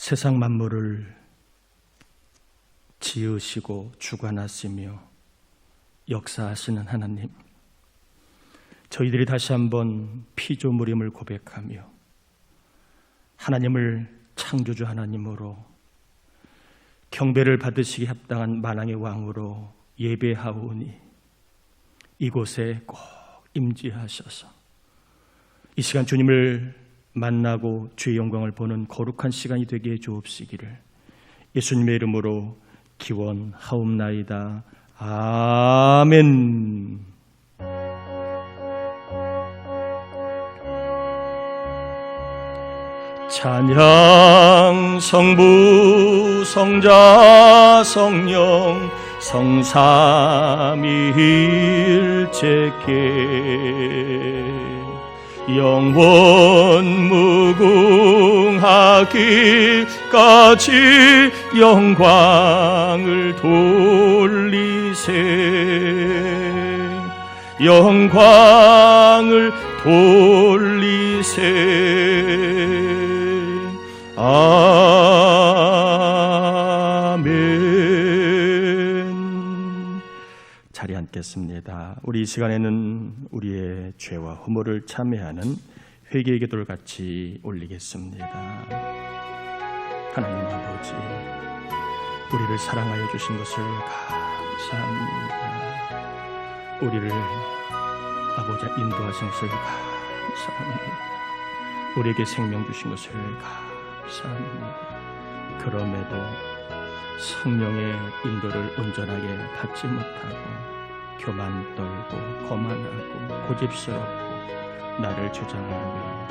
세상 만물을 지으시고 주관하시며 역사하시는 하나님, 저희들이 다시 한번 피조물임을 고백하며 하나님을 창조주 하나님으로 경배를 받으시기 합당한 만왕의 왕으로 예배하오니 이곳에 꼭 임재하셔서 이 시간 주님을 만나고 주의 영광을 보는 거룩한 시간이 되게 해 주옵시기를 예수님의 이름으로 기원하옵나이다. 아멘. 찬양 성부 성자 성령 성삼위일체께 영원 무궁하기까지 영광을 돌리세. 영광을 돌리세. 아멘. 자리에 앉겠습니다. 우리 이 시간에는 우리의 죄와 허물을 참회하는 회개의 기도를 같이 올리겠습니다. 하나님 아버지, 우리를 사랑하여 주신 것을 감사합니다. 우리를 아버지 인도하신 것을 감사합니다. 우리에게 생명 주신 것을 감사합니다. 그럼에도 성령의 인도를 온전하게 받지 못하고 교만 떨고 거만하고 고집스럽고 나를 주장하며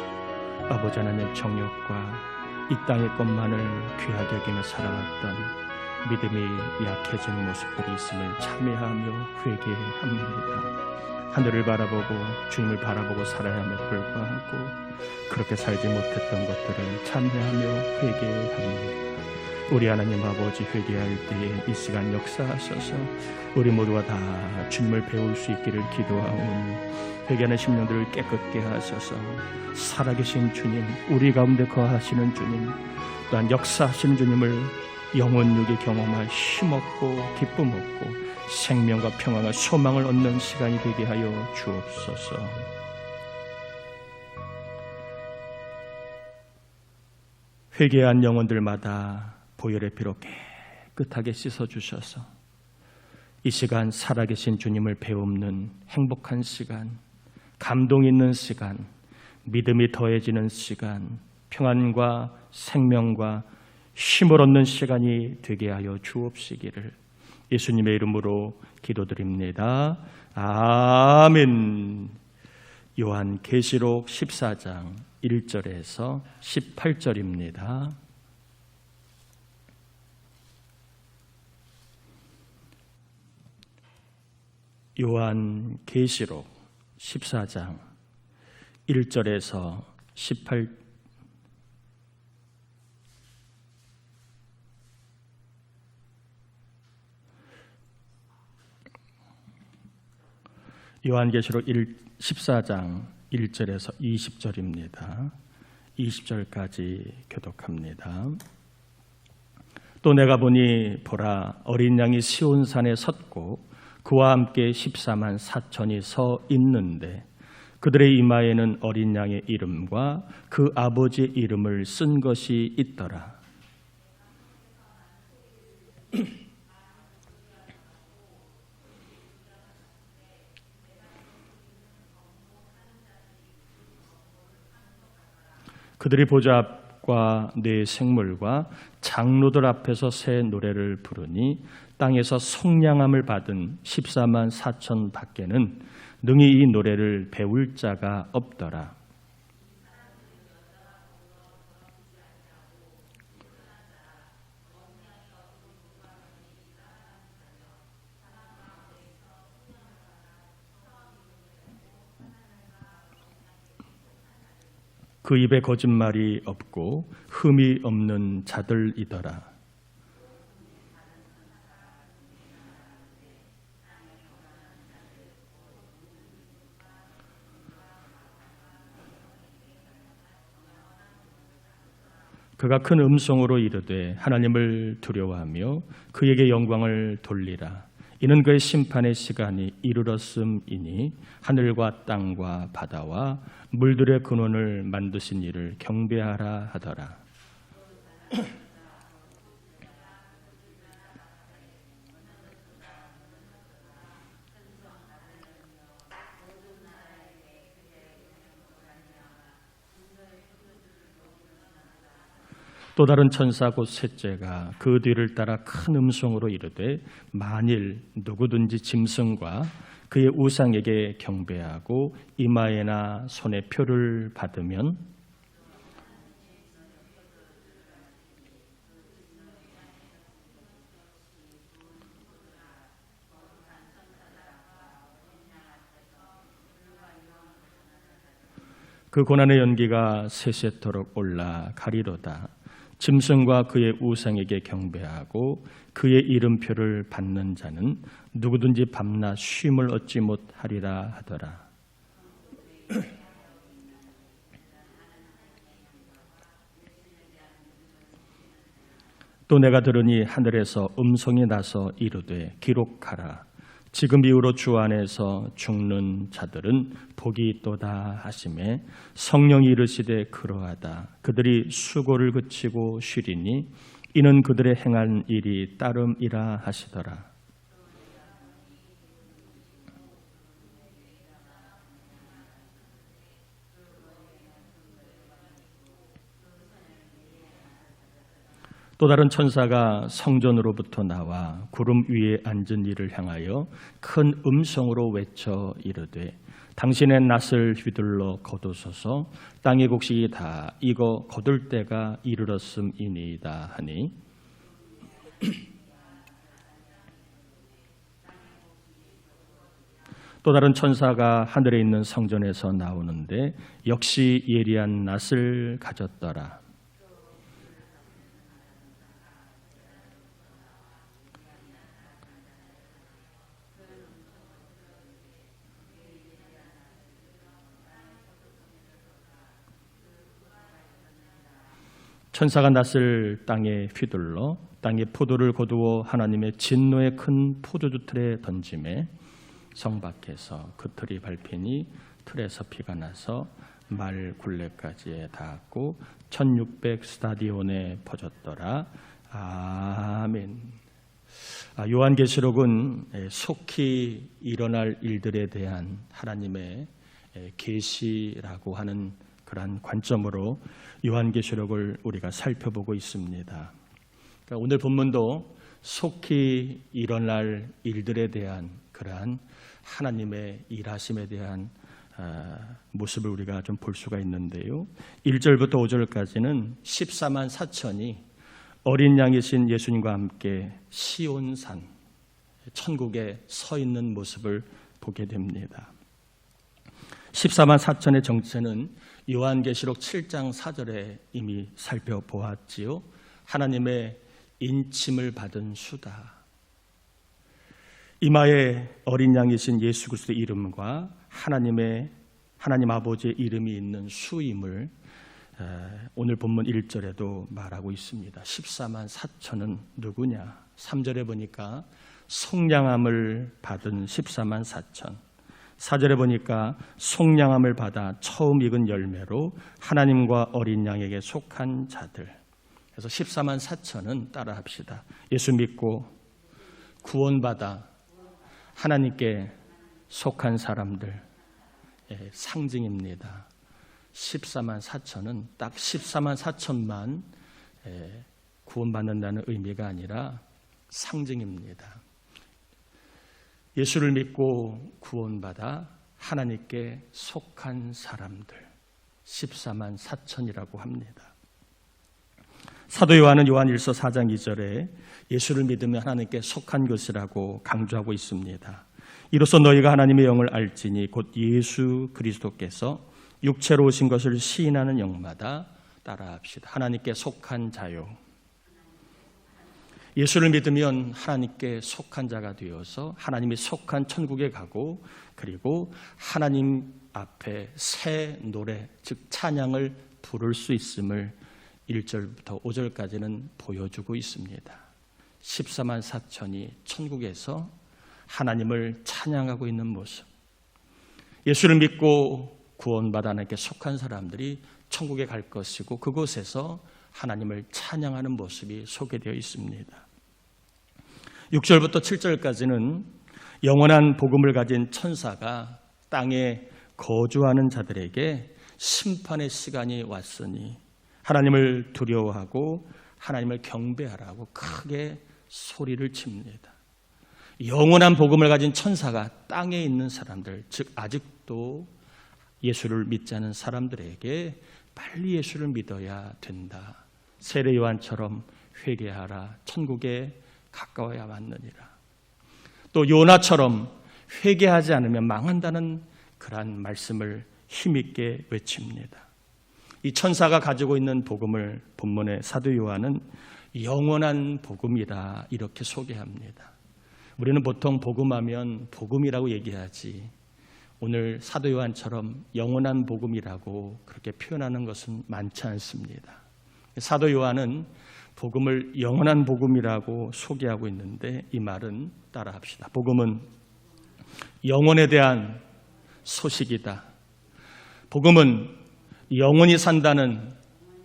아버지 하나님의 정욕과 이 땅의 것만을 귀하게 여기며 살아왔던 믿음이 약해진 모습들이 있음을 참회하며 회개합니다. 하늘을 바라보고 주님을 바라보고 살아야 함에 불구하고 그렇게 살지 못했던 것들을 참회하며 회개합니다. 우리 하나님 아버지, 회개할 때에 이 시간 역사하셔서 우리 모두가 다 주님을 배울 수 있기를 기도하오니 회개하는 심령들을 깨끗게 하셔서 살아계신 주님, 우리 가운데 거하시는 주님, 또한 역사하시는 주님을 영혼육에 경험할 힘없고 기쁨 없고 생명과 평화와 소망을 얻는 시간이 되게 하여 주옵소서. 회개한 영혼들마다 보혈의 피로 깨끗하게 씻어주셔서 이 시간 살아계신 주님을 배우는 행복한 시간, 감동 있는 시간, 믿음이 더해지는 시간, 평안과 생명과 힘을 얻는 시간이 되게 하여 주옵시기를 예수님의 이름으로 기도드립니다. 아멘. 요한계시록 14장 1절에서 18절입니다. 요한계시록 14장 1절에서 18절. 요한계시록 14장 1절에서 20절입니다. 20절까지 교독합니다. 또 내가 보니 보라, 어린 양이 시온산에 섰고 그와 함께 14만 4천이 서 있는데 그들의 이마에는 어린 양의 이름과 그 아버지의 이름을 쓴 것이 있더라. 그들이 보좌 앞과 네 생물과 장로들 앞에서 새 노래를 부르니 땅에서 속량함을 받은 14만 4천 밖에는 능히 이 노래를 배울 자가 없더라. 그 입에 거짓말이 없고 흠이 없는 자들이더라. 그가 큰 음성으로 이르되 하나님을 두려워하며 그에게 영광을 돌리라. 이는 그의 심판의 시간이 이르렀음이니 하늘과 땅과 바다와 물들의 근원을 만드신 이를 경배하라 하더라. 또 다른 천사 곧 셋째가 그 뒤를 따라 큰 음성으로 이르되 만일 누구든지 짐승과 그의 우상에게 경배하고 이마에나 손에 표를 받으면 그 고난의 연기가 세세토록 올라 가리로다. 짐승과 그의 우상에게 경배하고 그의 이름표를 받는 자는 누구든지 밤낮 쉼을 얻지 못하리라 하더라. 또 내가 들으니 하늘에서 음성이 나서 이르되 기록하라. 지금 이후로 주 안에서 죽는 자들은 복이 있도다 하시매 성령이 이르시되 그러하다. 그들이 수고를 그치고 쉬리니 이는 그들의 행한 일이 따름이라 하시더라. 또 다른 천사가 성전으로부터 나와 구름 위에 앉은 이를 향하여 큰 음성으로 외쳐 이르되 당신의 낫을 휘둘러 거두소서. 땅의 곡식이 다 익어 거둘 때가 이르렀음이니이다 하니 또 다른 천사가 하늘에 있는 성전에서 나오는데 역시 예리한 낫을 가졌더라. 천사가 낫을 땅에 휘둘러 땅에 포도를 거두어 하나님의 진노의 큰 포도주 틀에 던짐에 성 밖에서 그 틀이 밟히니 틀에서 피가 나서 말 굴레까지 닿았고 1600 스타디온에 퍼졌더라. 아멘. 요한계시록은 속히 일어날 일들에 대한 하나님의 계시라고 하는 그러한 관점으로 요한계시록을 우리가 살펴보고 있습니다. 그러니까 오늘 본문도 속히 일어날 일들에 대한 그러한 하나님의 일하심에 대한 모습을 우리가 좀 볼 수가 있는데요. 1절부터 5절까지는 14만 4천이 어린 양이신 예수님과 함께 시온산 천국에 서 있는 모습을 보게 됩니다. 14만 4천의 정체는 요한계시록 7장 4절에 이미 살펴보았지요. 하나님의 인침을 받은 수다. 이마에 어린 양이신 예수 그리스도의 이름과 하나님 아버지의 이름이 있는 수임을 오늘 본문 1절에도 말하고 있습니다. 14만 4천은 누구냐? 3절에 보니까 속량함을 받은 14만 4천. 4절에 보니까 속량함을 받아 처음 익은 열매로 하나님과 어린 양에게 속한 자들. 그래서 14만 4천은 따라합시다. 예수 믿고 구원받아 하나님께 속한 사람들 상징입니다. 14만 4천은 딱 14만 4천만 구원받는다는 의미가 아니라 상징입니다. 예수를 믿고 구원받아 하나님께 속한 사람들 14만 4천이라고 합니다. 사도 요한은 요한일서 4장 2절에 예수를 믿으면 하나님께 속한 것이라고 강조하고 있습니다. 이로써 너희가 하나님의 영을 알지니 곧 예수 그리스도께서 육체로 오신 것을 시인하는 영마다 따라합시다. 하나님께 속한 자요. 예수를 믿으면 하나님께 속한 자가 되어서 하나님이 속한 천국에 가고 그리고 하나님 앞에 새 노래 즉 찬양을 부를 수 있음을 1절부터 5절까지는 보여주고 있습니다. 14만 4천이 천국에서 하나님을 찬양하고 있는 모습, 예수를 믿고 구원받아 하나님께 속한 사람들이 천국에 갈 것이고 그곳에서 하나님을 찬양하는 모습이 소개되어 있습니다. 6절부터 7절까지는 영원한 복음을 가진 천사가 땅에 거주하는 자들에게 심판의 시간이 왔으니 하나님을 두려워하고 하나님을 경배하라고 크게 소리를 칩니다. 영원한 복음을 가진 천사가 땅에 있는 사람들, 즉 아직도 예수를 믿지 않은 사람들에게 빨리 예수를 믿어야 된다. 세례 요한처럼 회개하라. 천국에 가까워야 맞느니라. 또 요나처럼 회개하지 않으면 망한다는 그러한 말씀을 힘있게 외칩니다. 이 천사가 가지고 있는 복음을 본문의 사도 요한은 영원한 복음이다 이렇게 소개합니다. 우리는 보통 복음하면 복음이라고 얘기하지 오늘 사도 요한처럼 영원한 복음이라고 그렇게 표현하는 것은 많지 않습니다. 사도 요한은 복음을 영원한 복음이라고 소개하고 있는데 이 말은 따라합시다. 복음은 영원에 대한 소식이다. 복음은 영원히 산다는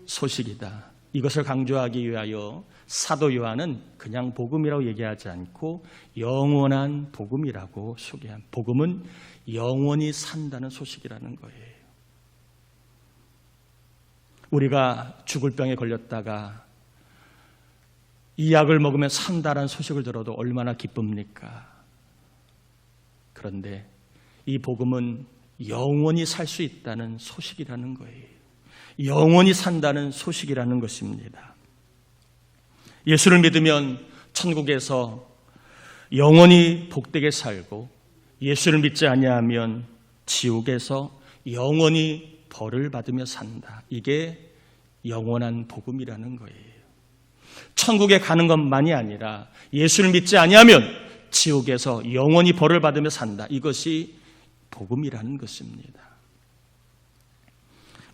소식이다. 이것을 강조하기 위하여 사도 요한은 그냥 복음이라고 얘기하지 않고 영원한 복음이라고 소개한, 복음은 영원히 산다는 소식이라는 거예요. 우리가 죽을 병에 걸렸다가 이 약을 먹으면 산다는 소식을 들어도 얼마나 기쁩니까? 그런데 이 복음은 영원히 살 수 있다는 소식이라는 거예요. 영원히 산다는 소식이라는 것입니다. 예수를 믿으면 천국에서 영원히 복되게 살고 예수를 믿지 아니하면 지옥에서 영원히 벌을 받으며 산다. 이게 영원한 복음이라는 거예요. 천국에 가는 것만이 아니라 예수를 믿지 아니하면 지옥에서 영원히 벌을 받으며 산다. 이것이 복음이라는 것입니다.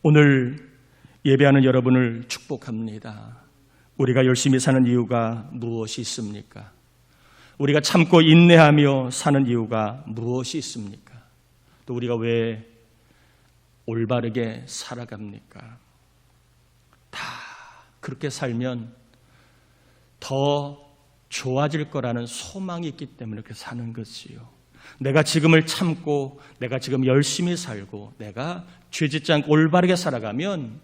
오늘 예배하는 여러분을 축복합니다. 우리가 열심히 사는 이유가 무엇이 있습니까? 우리가 참고 인내하며 사는 이유가 무엇이 있습니까? 또 우리가 왜 올바르게 살아갑니까? 다 그렇게 살면 더 좋아질 거라는 소망이 있기 때문에 그렇게 사는 것이요. 내가 지금을 참고 내가 지금 열심히 살고 내가 죄짓지 않고 올바르게 살아가면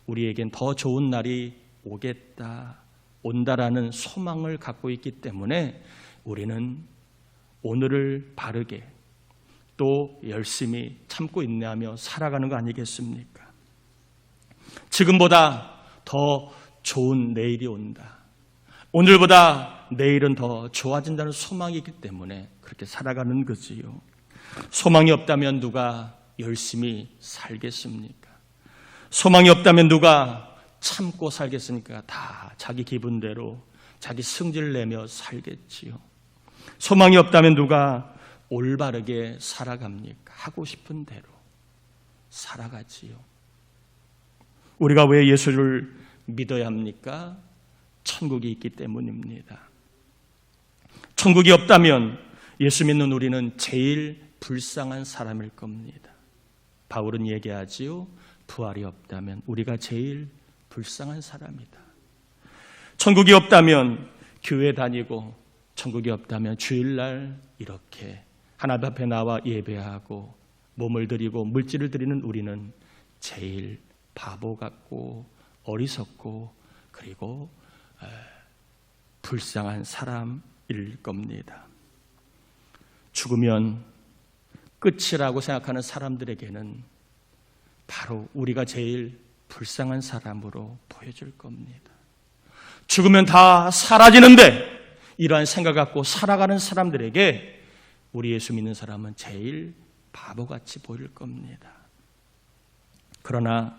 우리에겐 더 좋은 날이 오겠다, 온다라는 소망을 갖고 있기 때문에 우리는 오늘을 바르게 또 열심히 참고 인내하며 살아가는 거 아니겠습니까? 지금보다 더 좋은 내일이 온다. 오늘보다 내일은 더 좋아진다는 소망이 있기 때문에 그렇게 살아가는 거지요. 소망이 없다면 누가 열심히 살겠습니까? 소망이 없다면 누가 참고 살겠습니까? 다 자기 기분대로 자기 승질을 내며 살겠지요. 소망이 없다면 누가 올바르게 살아갑니까? 하고 싶은 대로 살아가지요. 우리가 왜 예수를 믿어야 합니까? 천국이 있기 때문입니다. 천국이 없다면 예수 믿는 우리는 제일 불쌍한 사람일 겁니다. 바울은 얘기하지요. 부활이 없다면 우리가 제일 불쌍한 사람이다. 천국이 없다면 교회 다니고 천국이 없다면 주일날 이렇게 하나님 앞에 나와 예배하고 몸을 드리고 물질을 드리는 우리는 제일 바보 같고 어리석고 그리고 불쌍한 사람일 겁니다. 죽으면 끝이라고 생각하는 사람들에게는 바로 우리가 제일 불쌍한 사람으로 보여질 겁니다. 죽으면 다 사라지는데 이러한 생각 갖고 살아가는 사람들에게 우리 예수 믿는 사람은 제일 바보같이 보일 겁니다. 그러나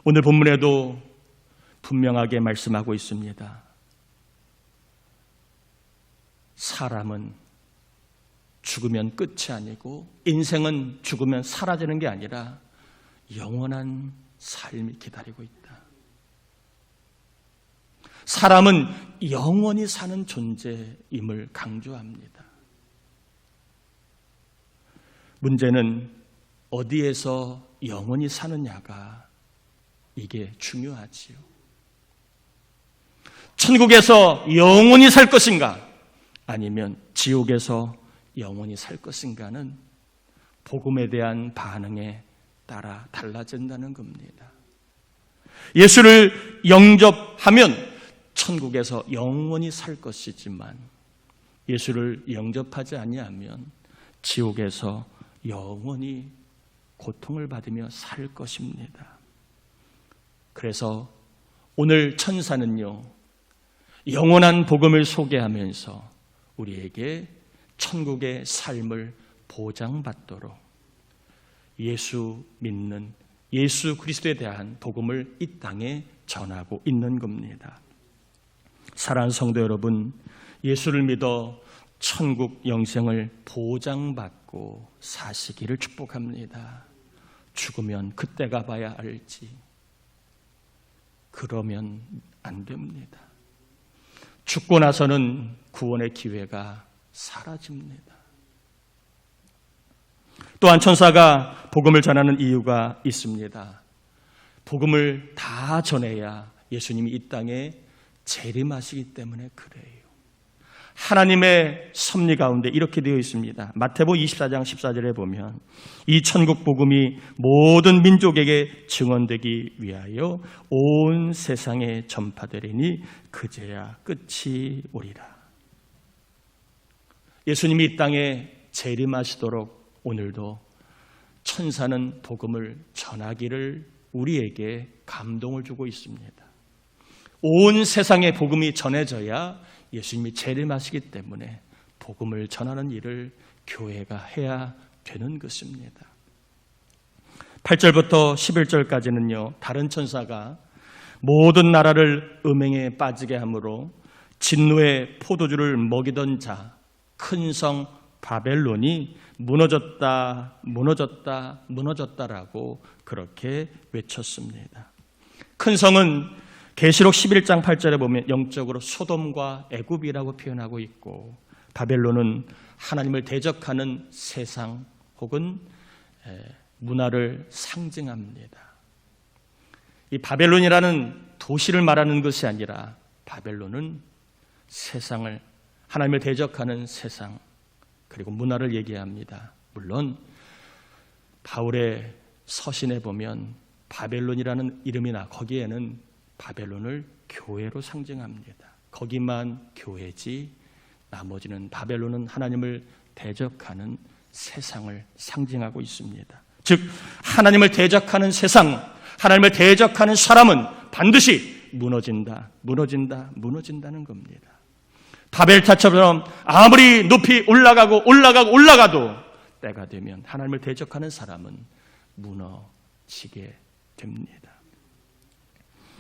오늘 본문에도 분명하게 말씀하고 있습니다. 사람은 죽으면 끝이 아니고 인생은 죽으면 사라지는 게 아니라 영원한 삶이 기다리고 있다. 사람은 영원히 사는 존재임을 강조합니다. 문제는 어디에서 영원히 사느냐가 이게 중요하지요. 천국에서 영원히 살 것인가 아니면 지옥에서 영원히 살 것인가는 복음에 대한 반응에 따라 달라진다는 겁니다. 예수를 영접하면 천국에서 영원히 살 것이지만 예수를 영접하지 아니하면 지옥에서 영원히 고통을 받으며 살 것입니다. 그래서 오늘 천사는요, 영원한 복음을 소개하면서 우리에게 천국의 삶을 보장받도록 예수 믿는 예수 그리스도에 대한 복음을 이 땅에 전하고 있는 겁니다. 사랑하는 성도 여러분, 예수를 믿어 천국 영생을 보장받고 사시기를 축복합니다. 죽으면 그때 가봐야 알지. 그러면 안 됩니다. 죽고 나서는 구원의 기회가 사라집니다. 또한 천사가 복음을 전하는 이유가 있습니다. 복음을 다 전해야 예수님이 이 땅에 재림하시기 때문에 그래요. 하나님의 섭리 가운데 이렇게 되어 있습니다. 마태복음 24장 14절에 보면 이 천국 복음이 모든 민족에게 증언되기 위하여 온 세상에 전파되리니 그제야 끝이 오리라. 예수님이 이 땅에 재림하시도록 오늘도 천사는 복음을 전하기를 우리에게 감동을 주고 있습니다. 온 세상에 복음이 전해져야 예수님이 재림하시기 때문에 복음을 전하는 일을 교회가 해야 되는 것입니다. 8절부터 11절까지는요, 다른 천사가 모든 나라를 음행에 빠지게 하므로 진노의 포도주를 먹이던 자, 큰 성 바벨론이 무너졌다, 무너졌다, 무너졌다라고 그렇게 외쳤습니다. 큰 성은 계시록 11장 8절에 보면 영적으로 소돔과 애굽이라고 표현하고 있고, 바벨론은 하나님을 대적하는 세상 혹은 문화를 상징합니다. 이 바벨론이라는 도시를 말하는 것이 아니라 바벨론은 세상을, 하나님을 대적하는 세상 그리고 문화를 얘기합니다. 물론 바울의 서신에 보면 바벨론이라는 이름이나 거기에는 바벨론을 교회로 상징합니다. 거기만 교회지 나머지는 바벨론은 하나님을 대적하는 세상을 상징하고 있습니다. 즉 하나님을 대적하는 세상, 하나님을 대적하는 사람은 반드시 무너진다, 무너진다, 무너진다는 겁니다. 바벨탑처럼 아무리 높이 올라가도 때가 되면 하나님을 대적하는 사람은 무너지게 됩니다.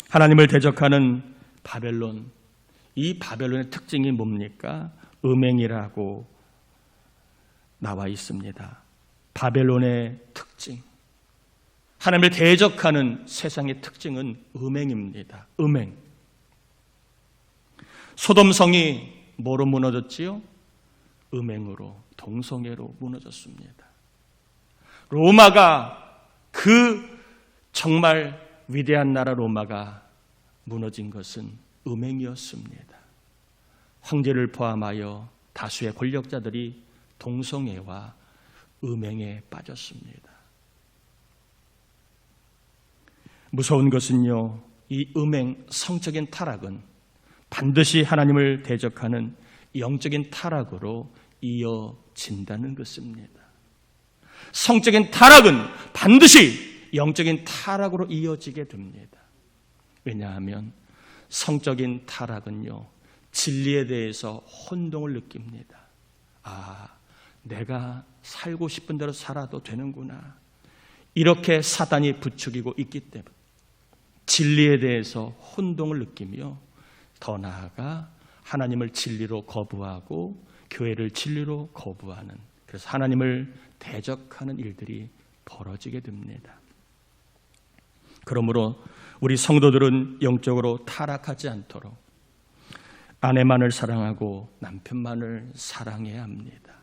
하나님을 대적하는 바벨론, 이 바벨론의 특징이 뭡니까? 음행이라고 나와 있습니다. 바벨론의 특징, 하나님을 대적하는 세상의 특징은 음행입니다. 음행. 소돔성이 뭐로 무너졌지요? 음행으로, 동성애로 무너졌습니다. 로마가, 그 정말 위대한 나라 로마가 무너진 것은 음행이었습니다. 황제를 포함하여 다수의 권력자들이 동성애와 음행에 빠졌습니다. 무서운 것은요, 이 음행, 성적인 타락은 반드시 하나님을 대적하는 영적인 타락으로 이어진다는 것입니다. 성적인 타락은 반드시 영적인 타락으로 이어지게 됩니다. 왜냐하면 성적인 타락은요, 진리에 대해서 혼동을 느낍니다. 아, 내가 살고 싶은 대로 살아도 되는구나. 이렇게 사단이 부추기고 있기 때문에 진리에 대해서 혼동을 느끼며 더 나아가 하나님을 진리로 거부하고 교회를 진리로 거부하는, 그래서 하나님을 대적하는 일들이 벌어지게 됩니다. 그러므로 우리 성도들은 영적으로 타락하지 않도록 아내만을 사랑하고 남편만을 사랑해야 합니다.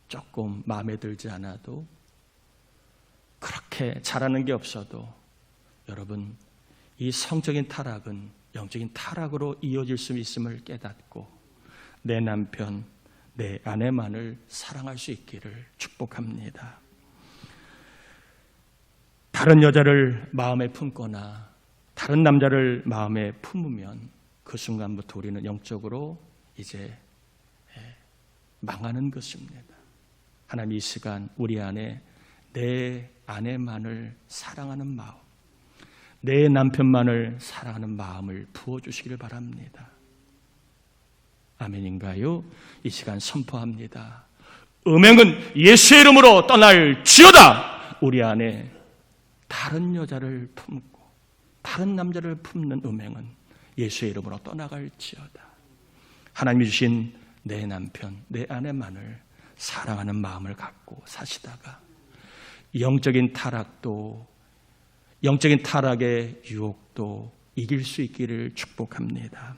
조금 마음에 들지 않아도, 그렇게 잘하는 게 없어도 여러분, 이 성적인 타락은 영적인 타락으로 이어질 수 있음을 깨닫고 내 남편, 내 아내만을 사랑할 수 있기를 축복합니다. 다른 여자를 마음에 품거나 다른 남자를 마음에 품으면 그 순간부터 우리는 영적으로 이제 망하는 것입니다. 하나님, 이 시간 우리 안에 내 아내만을 사랑하는 마음, 내 남편만을 사랑하는 마음을 부어주시기를 바랍니다. 아멘인가요? 이 시간 선포합니다. 음행은 예수의 이름으로 떠날지어다. 우리 안에 다른 여자를 품고 다른 남자를 품는 음행은 예수의 이름으로 떠나갈지어다. 하나님이 주신 내 남편, 내 아내만을 사랑하는 마음을 갖고 사시다가 영적인 타락의 유혹도 이길 수 있기를 축복합니다.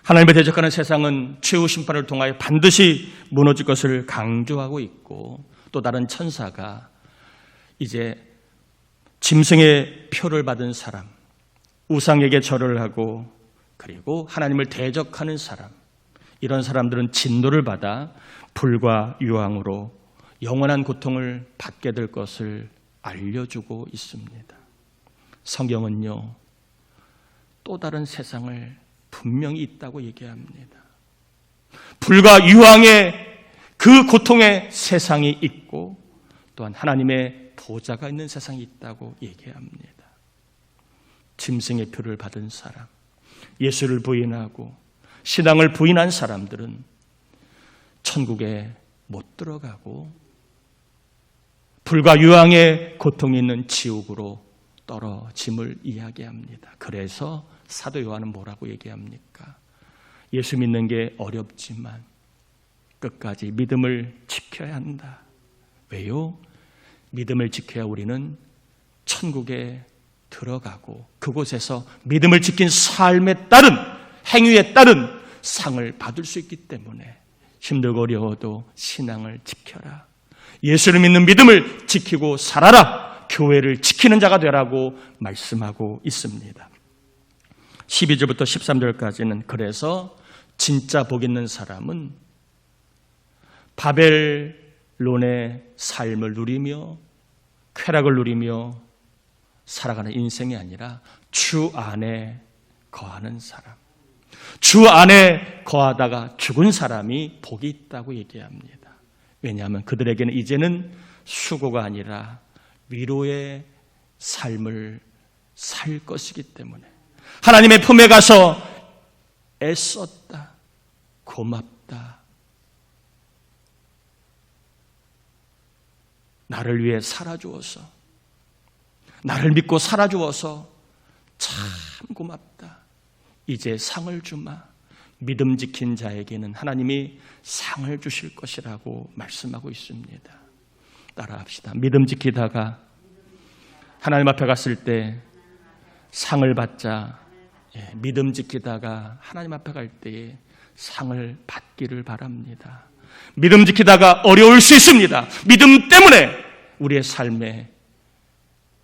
하나님의 대적하는 세상은 최후 심판을 통하여 반드시 무너질 것을 강조하고 있고, 또 다른 천사가 이제 짐승의 표를 받은 사람, 우상에게 절을 하고 그리고 하나님을 대적하는 사람, 이런 사람들은 진노를 받아 불과 유황으로 영원한 고통을 받게 될 것을 알려주고 있습니다. 성경은요, 또 다른 세상을 분명히 있다고 얘기합니다. 불과 유황의 그 고통의 세상이 있고, 또한 하나님의 보좌가 있는 세상이 있다고 얘기합니다. 짐승의 표를 받은 사람, 예수를 부인하고 신앙을 부인한 사람들은 천국에 못 들어가고 불과 유황의 고통이 있는 지옥으로 떨어짐을 이야기합니다. 그래서 사도 요한은 뭐라고 얘기합니까? 예수 믿는 게 어렵지만 끝까지 믿음을 지켜야 한다. 왜요? 믿음을 지켜야 우리는 천국에 들어가고 그곳에서 믿음을 지킨 삶에 따른, 행위에 따른 상을 받을 수 있기 때문에 힘들고 어려워도 신앙을 지켜라. 예수를 믿는 믿음을 지키고 살아라. 교회를 지키는 자가 되라고 말씀하고 있습니다. 12절부터 13절까지는 그래서 진짜 복 있는 사람은 바벨론의 삶을 누리며 쾌락을 누리며 살아가는 인생이 아니라 주 안에 거하는 사람, 주 안에 거하다가 죽은 사람이 복이 있다고 얘기합니다. 왜냐하면 그들에게는 이제는 수고가 아니라 위로의 삶을 살 것이기 때문에 하나님의 품에 가서 애썼다, 고맙다, 나를 위해 살아주어서, 나를 믿고 살아주어서 참 고맙다, 이제 상을 주마. 믿음 지킨 자에게는 하나님이 상을 주실 것이라고 말씀하고 있습니다. 따라합시다. 믿음 지키다가 하나님 앞에 갔을 때 상을 받자. 믿음 지키다가 하나님 앞에 갈 때에 상을 받기를 바랍니다. 믿음 지키다가 어려울 수 있습니다. 믿음 때문에 우리의 삶에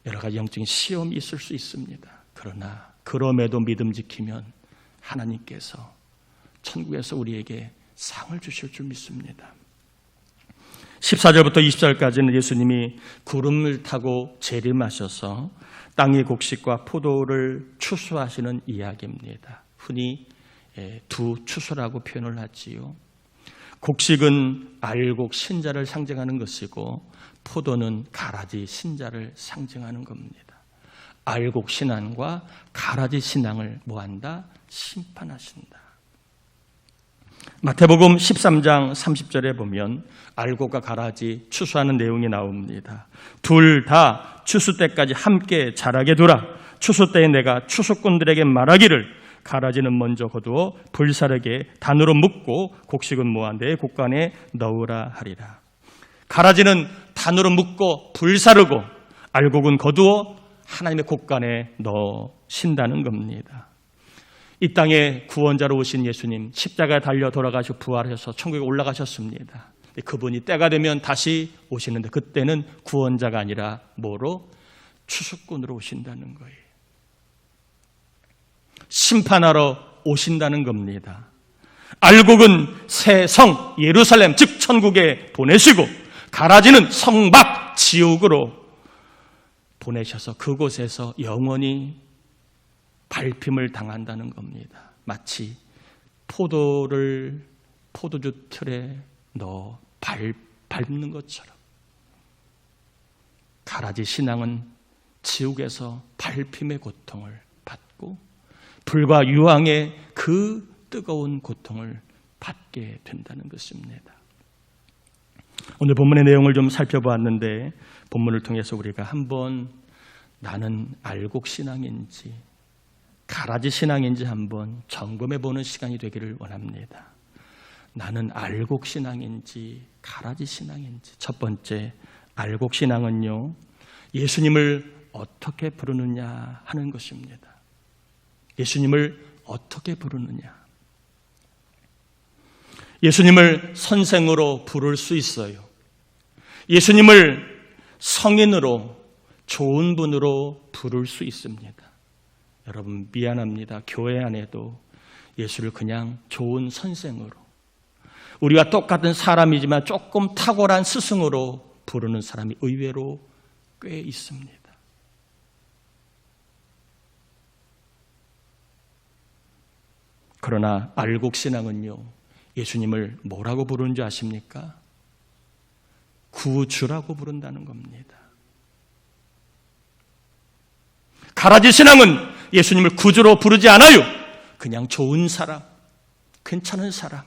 여러 가지 영적인 시험이 있을 수 있습니다. 그러나 그럼에도 믿음 지키면 하나님께서 천국에서 우리에게 상을 주실 줄 믿습니다. 14절부터 20절까지는 예수님이 구름을 타고 재림하셔서 땅의 곡식과 포도를 추수하시는 이야기입니다. 흔히 두 추수라고 표현을 하지요. 곡식은 알곡 신자를 상징하는 것이고 포도는 가라지 신자를 상징하는 겁니다. 알곡 신앙과 가라지 신앙을 뭐한다? 심판하신다. 마태복음 13장 30절에 보면 알곡과 가라지 추수하는 내용이 나옵니다. 둘 다 추수 때까지 함께 자라게 두라. 추수 때에 내가 추수꾼들에게 말하기를 가라지는 먼저 거두어 불사르게 단으로 묶고 곡식은 모아 내 곡간에 넣으라 하리라. 가라지는 단으로 묶고 불사르고 알곡은 거두어 하나님의 곡간에 넣으신다는 겁니다. 이 땅에 구원자로 오신 예수님, 십자가에 달려 돌아가시고 부활하셔서 천국에 올라가셨습니다. 그분이 때가 되면 다시 오시는데 그때는 구원자가 아니라 뭐로? 추수꾼으로 오신다는 거예요. 심판하러 오신다는 겁니다. 알곡은 새 성 예루살렘 즉 천국에 보내시고 가라지는 성 밖 지옥으로 보내셔서 그곳에서 영원히 밟힘을 당한다는 겁니다. 마치 포도를 포도주 틀에 넣어 밟는 것처럼 가라지 신앙은 지옥에서 밟힘의 고통을 받고 불과 유황의 그 뜨거운 고통을 받게 된다는 것입니다. 오늘 본문의 내용을 좀 살펴보았는데 본문을 통해서 우리가 한번 나는 알곡 신앙인지 가라지 신앙인지 한번 점검해 보는 시간이 되기를 원합니다. 나는 알곡 신앙인지 가라지 신앙인지. 첫 번째, 알곡 신앙은요, 예수님을 어떻게 부르느냐 하는 것입니다. 예수님을 어떻게 부르느냐. 예수님을 선생으로 부를 수 있어요. 예수님을 성인으로 좋은 분으로 부를 수 있습니다. 여러분 미안합니다. 교회 안에도 예수를 그냥 좋은 선생으로, 우리와 똑같은 사람이지만 조금 탁월한 스승으로 부르는 사람이 의외로 꽤 있습니다. 그러나 알곡 신앙은요, 예수님을 뭐라고 부르는지 아십니까? 구주라고 부른다는 겁니다. 가라지 신앙은 예수님을 구주로 부르지 않아요. 그냥 좋은 사람, 괜찮은 사람,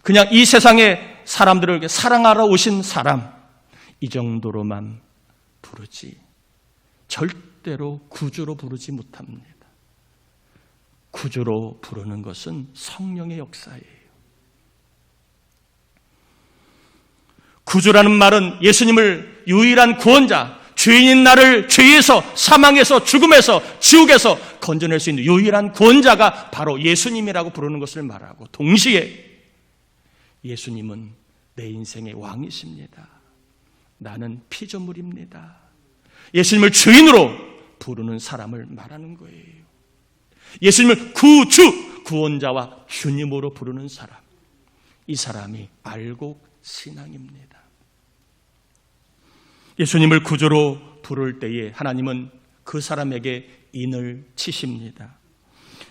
그냥 이 세상의 사람들을 사랑하러 오신 사람, 이 정도로만 부르지 절대로 구주로 부르지 못합니다. 구주로 부르는 것은 성령의 역사예요. 구주라는 말은 예수님을 유일한 구원자, 죄인인 나를 죄에서, 사망에서, 죽음에서, 지옥에서 건져낼 수 있는 유일한 구원자가 바로 예수님이라고 부르는 것을 말하고, 동시에 예수님은 내 인생의 왕이십니다. 나는 피조물입니다. 예수님을 주인으로 부르는 사람을 말하는 거예요. 예수님을 구주, 구원자와 주님으로 부르는 사람, 이 사람이 알곡 신앙입니다. 예수님을 구주로 부를 때에 하나님은 그 사람에게 인을 치십니다.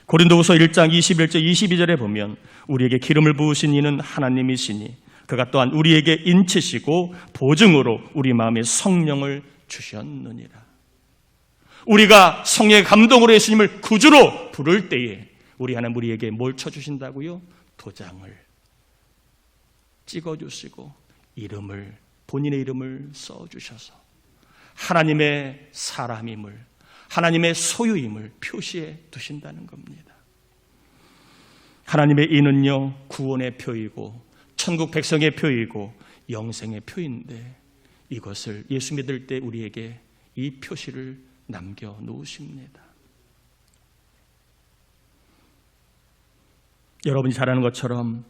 고린도후서 1장 21절 22절에 보면 우리에게 기름을 부으신 이는 하나님이시니 그가 또한 우리에게 인치시고 보증으로 우리 마음에 성령을 주셨느니라. 우리가 성령의 감동으로 예수님을 구주로 부를 때에 우리 하나님 우리에게 뭘 쳐주신다고요? 도장을 찍어주시고 이름을, 본인의 이름을 써주셔서 하나님의 사람임을, 하나님의 소유임을 표시해 두신다는 겁니다. 하나님의 인은요, 구원의 표이고 천국 백성의 표이고 영생의 표인데 이것을 예수 믿을 때 우리에게 이 표시를 남겨놓으십니다. 여러분이 잘 아는 것처럼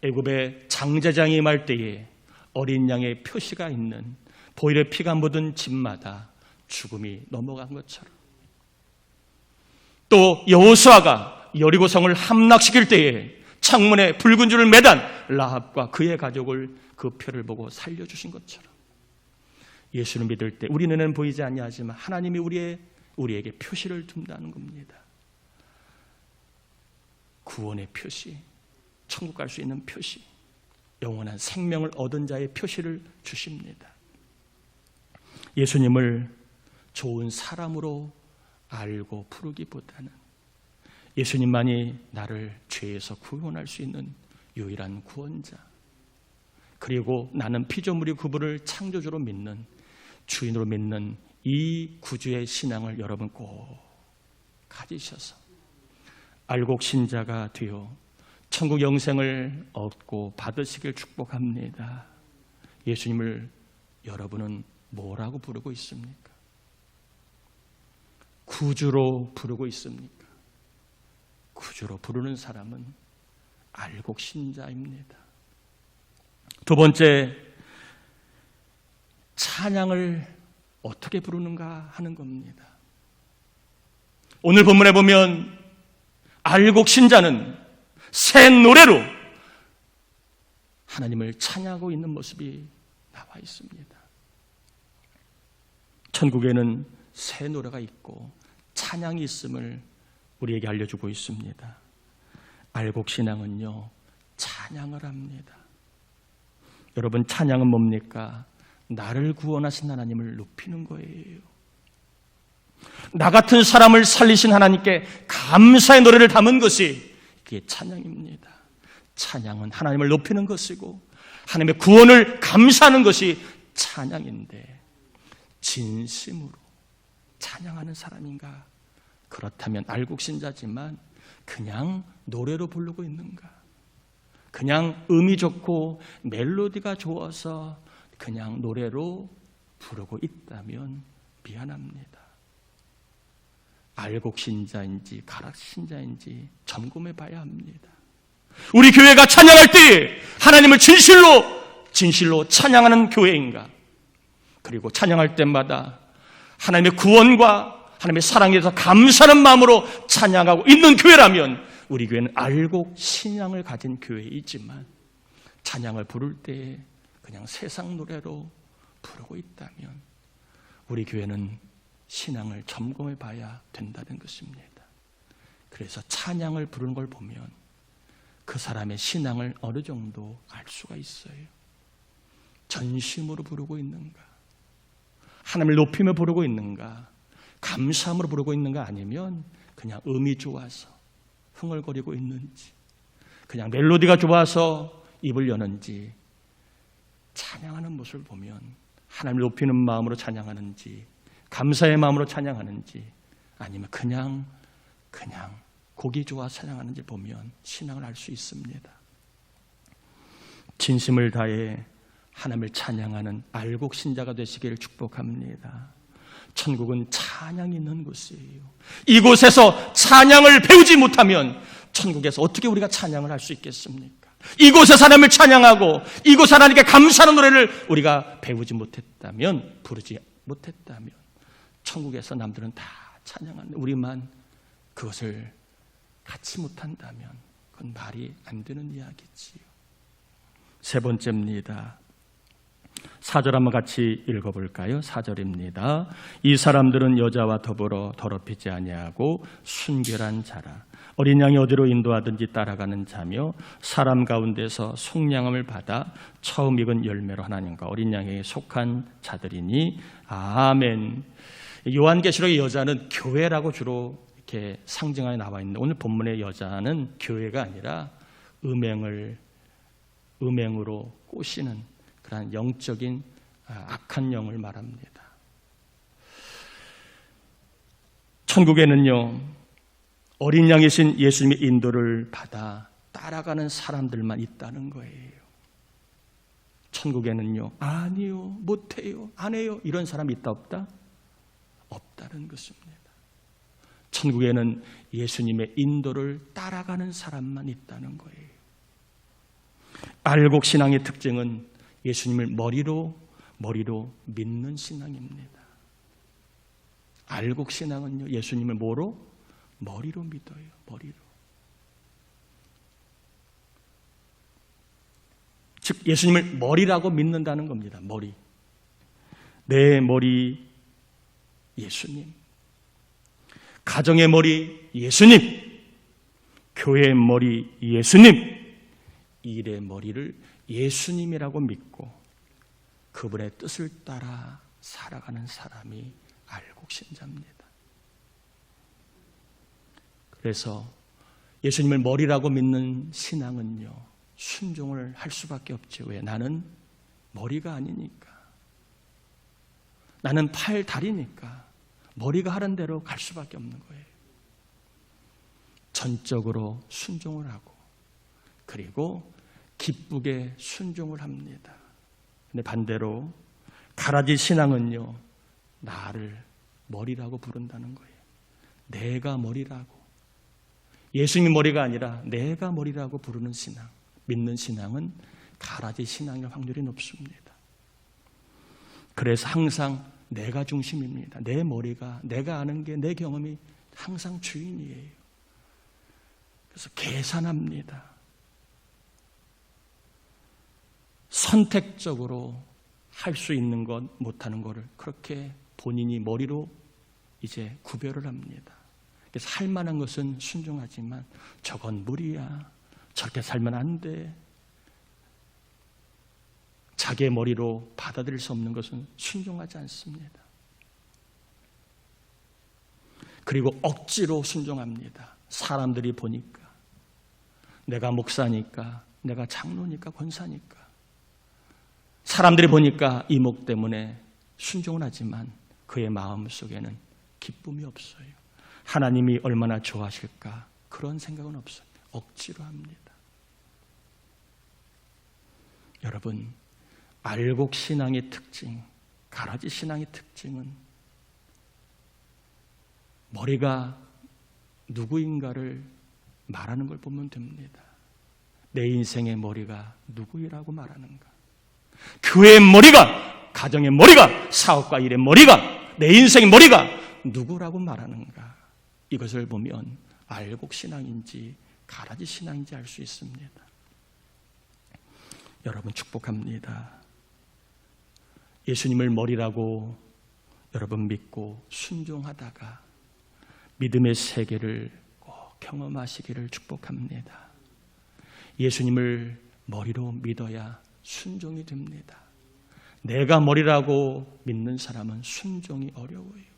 애굽의 장제장이 임할 때에 어린 양의 표시가 있는 보일의 피가 묻은 집마다 죽음이 넘어간 것처럼, 또 여호수아가 여리고성을 함락시킬 때에 창문에 붉은 줄을 매단 라합과 그의 가족을 그 표를 보고 살려주신 것처럼 예수를 믿을 때 우리 눈에는 보이지 아니하지만 하나님이 우리에게 표시를 둔다는 겁니다. 구원의 표시, 천국 갈 수 있는 표시, 영원한 생명을 얻은 자의 표시를 주십니다. 예수님을 좋은 사람으로 알고 부르기보다는 예수님만이 나를 죄에서 구원할 수 있는 유일한 구원자, 그리고 나는 피조물이 그분을 창조주로 믿는, 주인으로 믿는 이 구주의 신앙을 여러분 꼭 가지셔서 알곡 신자가 되어 천국 영생을 얻고 받으시길 축복합니다. 예수님을 여러분은 뭐라고 부르고 있습니까? 구주로 부르고 있습니까? 구주로 부르는 사람은 알곡신자입니다. 두 번째, 찬양을 어떻게 부르는가 하는 겁니다. 오늘 본문에 보면 알곡신자는 새 노래로 하나님을 찬양하고 있는 모습이 나와 있습니다. 천국에는 새 노래가 있고 찬양이 있음을 우리에게 알려주고 있습니다. 알곡신앙은요, 찬양을 합니다. 여러분, 찬양은 뭡니까? 나를 구원하신 하나님을 높이는 거예요. 나 같은 사람을 살리신 하나님께 감사의 노래를 담은 것이 이게 찬양입니다. 찬양은 하나님을 높이는 것이고 하나님의 구원을 감사하는 것이 찬양인데, 진심으로 찬양하는 사람인가? 그렇다면 알곡신자지만 그냥 노래로 부르고 있는가? 그냥 음이 좋고 멜로디가 좋아서 그냥 노래로 부르고 있다면 미안합니다. 알곡신자인지 가락신자인지 점검해 봐야 합니다. 우리 교회가 찬양할 때 하나님을 진실로 찬양하는 교회인가? 그리고 찬양할 때마다 하나님의 구원과 하나님의 사랑에 대해서 감사하는 마음으로 찬양하고 있는 교회라면 우리 교회는 알곡신앙을 가진 교회이지만, 찬양을 부를 때 그냥 세상 노래로 부르고 있다면 우리 교회는 신앙을 점검해 봐야 된다는 것입니다. 그래서 찬양을 부르는 걸 보면 그 사람의 신앙을 어느 정도 알 수가 있어요. 전심으로 부르고 있는가? 하나님을 높이며 부르고 있는가? 감사함으로 부르고 있는가? 아니면 그냥 음이 좋아서 흥얼거리고 있는지, 그냥 멜로디가 좋아서 입을 여는지, 찬양하는 모습을 보면 하나님을 높이는 마음으로 찬양하는지, 감사의 마음으로 찬양하는지, 아니면 그냥 곡이 좋아 찬양하는지 보면 신앙을 알 수 있습니다. 진심을 다해 하나님을 찬양하는 알곡신자가 되시기를 축복합니다. 천국은 찬양이 있는 곳이에요. 이곳에서 찬양을 배우지 못하면 천국에서 어떻게 우리가 찬양을 할 수 있겠습니까? 이곳에서 하나님을 찬양하고 이곳 하나님께 감사하는 노래를 우리가 배우지 못했다면, 부르지 못했다면 천국에서 남들은 다 찬양하는데 우리만 그것을 갖지 못한다면 그건 말이 안 되는 이야기지요. 세 번째입니다. 4절 한번 같이 읽어볼까요? 4절입니다. 이 사람들은 여자와 더불어 더럽히지 아니하고 순결한 자라. 어린 양이 어디로 인도하든지 따라가는 자며 사람 가운데서 속량함을 받아 처음 익은 열매로 하나님과 어린 양에게 속한 자들이니 아멘. 요한계시록의 여자는 교회라고 주로 이렇게 상징하여 나와 있는데, 오늘 본문의 여자는 교회가 아니라 음행으로 꼬시는 그런 영적인 악한 영을 말합니다. 천국에는요, 어린 양이신 예수님의 인도를 받아 따라가는 사람들만 있다는 거예요. 천국에는요, 아니요, 못해요, 안 해요, 이런 사람이 있다 없다? 없다는 것입니다. 천국에는 예수님의 인도를 따라가는 사람만 있다는 거예요. 알곡신앙의 특징은 예수님을 머리로 믿는 신앙입니다. 알곡신앙은요, 예수님을 머리로 믿어요. 머리로. 즉 예수님을 머리라고 믿는다는 겁니다. 머리. 내 머리 예수님, 가정의 머리 예수님, 교회의 머리 예수님, 일의 머리를 예수님이라고 믿고 그분의 뜻을 따라 살아가는 사람이 알곡신자입니다. 그래서 예수님을 머리라고 믿는 신앙은요, 순종을 할 수밖에 없죠. 왜? 나는 머리가 아니니까. 나는 팔, 다리니까 머리가 하는 대로 갈 수밖에 없는 거예요. 전적으로 순종을 하고 그리고 기쁘게 순종을 합니다. 근데 반대로 가라지 신앙은요, 나를 머리라고 부른다는 거예요. 내가 머리라고. 예수님이 머리가 아니라 내가 머리라고 부르는 신앙, 믿는 신앙은 가라지 신앙일 확률이 높습니다. 그래서 항상 내가 중심입니다. 내 머리가, 내가 아는 게, 내 경험이 항상 주인이에요. 그래서 계산합니다. 선택적으로 할 수 있는 것, 못하는 것을 그렇게 본인이 머리로 이제 구별을 합니다. 그래서 할 만한 것은 순종하지만 저건 무리야, 저렇게 살면 안 돼, 자기의 머리로 받아들일 수 없는 것은 순종하지 않습니다. 그리고 억지로 순종합니다. 사람들이 보니까, 내가 목사니까, 내가 장로니까, 권사니까, 사람들이 보니까 이목 때문에 순종을 하지만 그의 마음속에는 기쁨이 없어요. 하나님이 얼마나 좋아하실까, 그런 생각은 없어요. 억지로 합니다. 여러분, 알곡 신앙의 특징, 가라지 신앙의 특징은 머리가 누구인가를 말하는 걸 보면 됩니다. 내 인생의 머리가 누구이라고 말하는가? 교회의 머리가, 가정의 머리가, 사업과 일의 머리가, 내 인생의 머리가 누구라고 말하는가? 이것을 보면 알곡 신앙인지 가라지 신앙인지 알 수 있습니다. 여러분, 축복합니다. 예수님을 머리라고 여러분 믿고 순종하다가 믿음의 세계를 꼭 경험하시기를 축복합니다. 예수님을 머리로 믿어야 순종이 됩니다. 내가 머리라고 믿는 사람은 순종이 어려워요.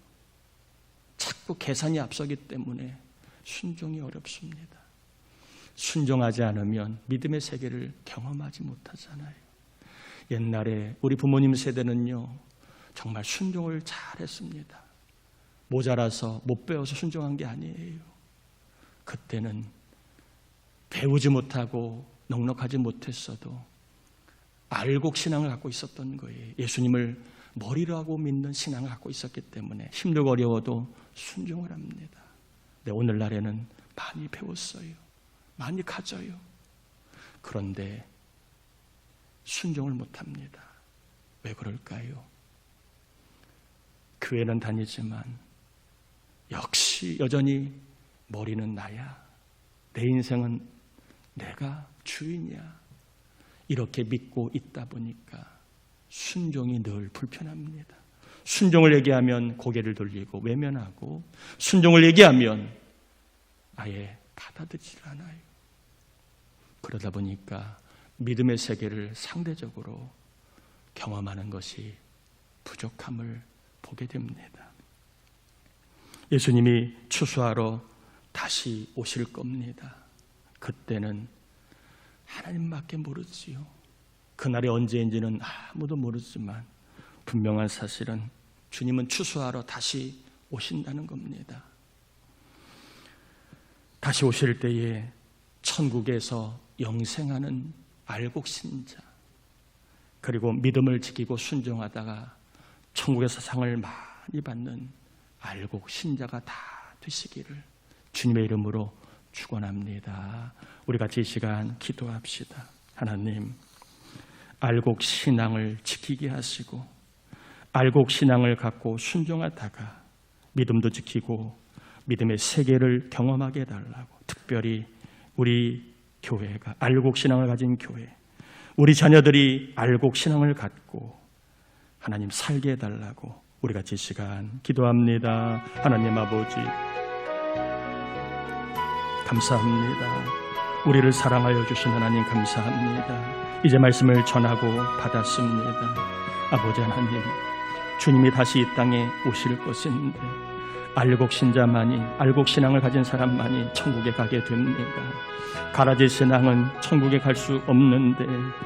자꾸 계산이 앞서기 때문에 순종이 어렵습니다. 순종하지 않으면 믿음의 세계를 경험하지 못하잖아요. 옛날에 우리 부모님 세대는요, 정말 순종을 잘했습니다. 모자라서 못 배워서 순종한 게 아니에요. 그때는 배우지 못하고 넉넉하지 못했어도 알곡 신앙을 갖고 있었던 거예요. 예수님을 머리라고 믿는 신앙을 갖고 있었기 때문에 힘들고 어려워도 순종을 합니다. 네, 오늘날에는 많이 배웠어요. 많이 가져요. 그런데 순종을 못합니다. 왜 그럴까요? 교회는 다니지만 역시 여전히 머리는 나야, 내 인생은 내가 주인이야, 이렇게 믿고 있다 보니까 순종이 늘 불편합니다. 순종을 얘기하면 고개를 돌리고 외면하고, 순종을 얘기하면 아예 받아들이지 않아요. 그러다 보니까 믿음의 세계를 상대적으로 경험하는 것이 부족함을 보게 됩니다. 예수님이 추수하러 다시 오실 겁니다. 그때는 하나님밖에 모르지요. 그날이 언제인지는 아무도 모르지만 분명한 사실은 주님은 추수하러 다시 오신다는 겁니다. 다시 오실 때에 천국에서 영생하는 알곡 신자, 그리고 믿음을 지키고 순종하다가 천국에서 상을 많이 받는 알곡 신자가 다 되시기를 주님의 이름으로 축원합니다. 우리 같이 이 시간 기도합시다. 하나님, 알곡 신앙을 지키게 하시고 알곡 신앙을 갖고 순종하다가 믿음도 지키고 믿음의 세계를 경험하게 해달라고, 특별히 우리 교회가 알곡 신앙을 가진 교회, 우리 자녀들이 알곡 신앙을 갖고 하나님 살게 해달라고 우리 같이 이 시간 기도합니다. 하나님 아버지, 감사합니다. 우리를 사랑하여 주신 하나님 감사합니다. 이제 말씀을 전하고 받았습니다. 아버지 하나님, 주님이 다시 이 땅에 오실 것인데 알곡 신자만이, 알곡 신앙을 가진 사람만이 천국에 가게 됩니다. 가라지 신앙은 천국에 갈 수 없는데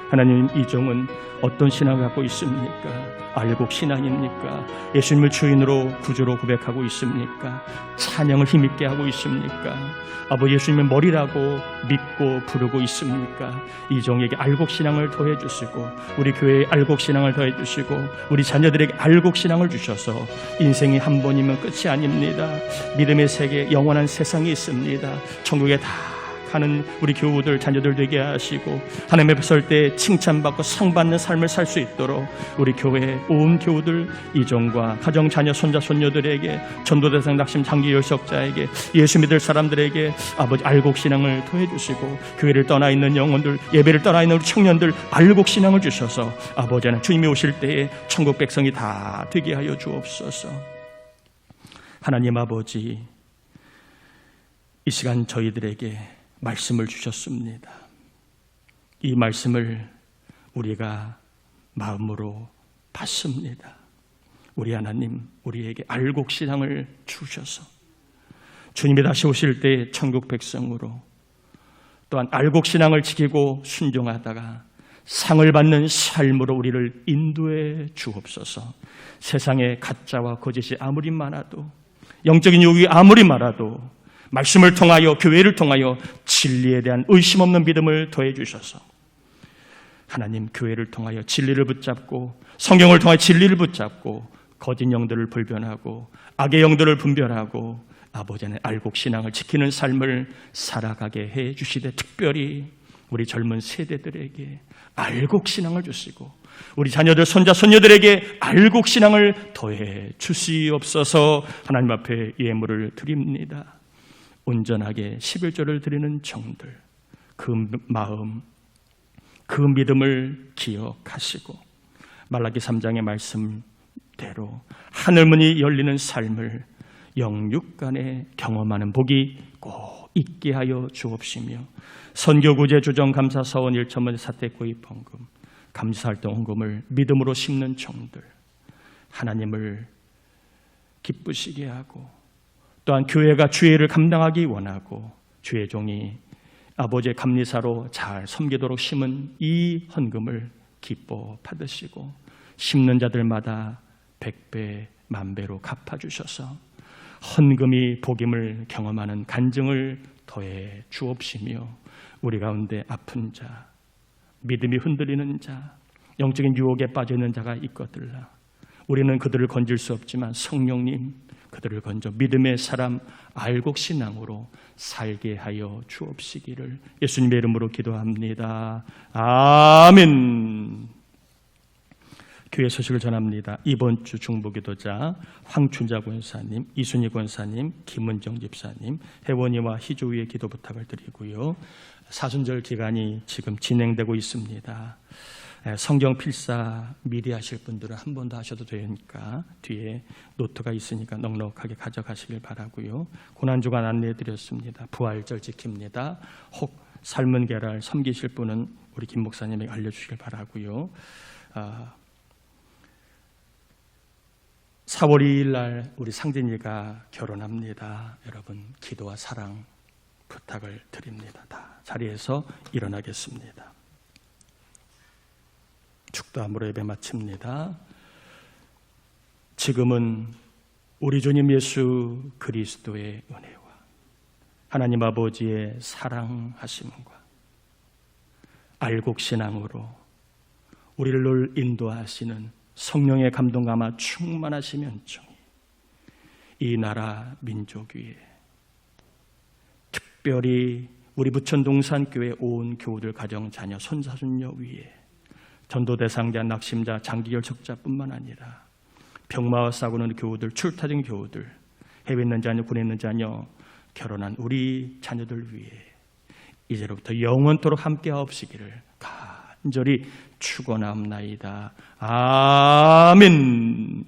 하나님, 이 종은 어떤 신앙을 갖고 있습니까? 알곡 신앙입니까? 예수님을 주인으로 구주로 고백하고 있습니까? 찬양을 힘있게 하고 있습니까? 아버지, 예수님의 머리라고 믿고 부르고 있습니까? 이 종에게 알곡 신앙을 더해 주시고 우리 교회에 알곡 신앙을 더해 주시고 우리 자녀들에게 알곡 신앙을 주셔서 인생이 한 번이면 끝이 아닙니다. 있습니다. 믿음의 세계, 영원한 세상이 있습니다. 천국에 다 가는 우리 교우들, 자녀들 되게 하시고 하나님 앞에 설 때 칭찬받고 상 받는 삶을 살 수 있도록 우리 교회 온 교우들, 이종과 가정, 자녀, 손자, 손녀들에게, 전도대상 낙심 장기 열석자에게, 예수 믿을 사람들에게 아버지 알곡신앙을 더해주시고, 교회를 떠나 있는 영혼들, 예배를 떠나 있는 우리 청년들 알곡신앙을 주셔서 아버지 하나님 주님이 오실 때에 천국 백성이 다 되게 하여 주옵소서. 하나님 아버지, 이 시간 저희들에게 말씀을 주셨습니다. 이 말씀을 우리가 마음으로 받습니다. 우리 하나님, 우리에게 알곡신앙을 주셔서 주님이 다시 오실 때 천국 백성으로, 또한 알곡신앙을 지키고 순종하다가 상을 받는 삶으로 우리를 인도해 주옵소서. 세상에 가짜와 거짓이 아무리 많아도, 영적인 요구가 아무리 많아도 말씀을 통하여, 교회를 통하여 진리에 대한 의심 없는 믿음을 더해 주셔서 하나님, 교회를 통하여 진리를 붙잡고, 성경을 통하여 진리를 붙잡고, 거짓 영들을 불변하고 악의 영들을 분별하고 아버지 안에 알곡신앙을 지키는 삶을 살아가게 해 주시되, 특별히 우리 젊은 세대들에게 알곡신앙을 주시고 우리 자녀들, 손자, 손녀들에게 알곡신앙을 더해 주시옵소서. 하나님 앞에 예물을 드립니다. 온전하게 11조를 드리는 종들, 그 마음, 그 믿음을 기억하시고 말라기 3장의 말씀대로 하늘문이 열리는 삶을 영육간에 경험하는 복이 꼭 있게 하여 주옵시며, 선교구제 주정 감사 서원 일천문 사택구입 헌금, 감사활동 헌금을 믿음으로 심는 종들, 하나님을 기쁘시게 하고, 또한 교회가 주의를 감당하기 원하고 주의 종이 아버지의 감리사로 잘 섬기도록 심은 이 헌금을 기뻐 받으시고 심는 자들마다 100배, 10,000배로 갚아주셔서 헌금이 복임을 경험하는 간증을 더해 주옵시며, 우리 가운데 아픈 자, 믿음이 흔들리는 자, 영적인 유혹에 빠져 있는 자가 있거들라. 우리는 그들을 건질 수 없지만 성령님, 그들을 건져 믿음의 사람, 알곡신앙으로 살게 하여 주옵시기를 예수님의 이름으로 기도합니다. 아멘. 교회 소식을 전합니다. 이번 주 중보기도자 황춘자 권사님, 이순희 권사님, 김은정 집사님, 혜원이와 희조위의 기도 부탁을 드리고요. 사순절 기간이 지금 진행되고 있습니다. 성경 필사 미리 하실 분들은 한 번 더 하셔도 되니까 뒤에 노트가 있으니까 넉넉하게 가져가시길 바라고요. 고난주간 안내해드렸습니다. 부활절 지킵니다. 혹 삶은 계랄 섬기실 분은 우리 김 목사님에게 알려주시길 바라고요. 4월 2일 날 우리 상진이가 결혼합니다. 여러분 기도와 사랑 부탁을 드립니다. 다 자리에서 일어나겠습니다. 축도함으로 예배 마칩니다. 지금은 우리 주님 예수 그리스도의 은혜와 하나님 아버지의 사랑하심과 알곡신앙으로 우리를 늘 인도하시는 성령의 감동과 아마 충만하시면 연종이 이 나라 민족 위에, 특별히 우리 부천동산교회 온 교우들 가정 자녀 손자손녀 위에, 전도 대상자, 낙심자, 장기 열척자뿐만 아니라 병마와 싸우는 교우들, 출타된 교우들, 해외에 있는 자녀, 군에 있는 자녀, 결혼한 우리 자녀들 위해 이제로부터 영원토록 함께하옵시기를 간절히 축원하옵나이다. 아멘.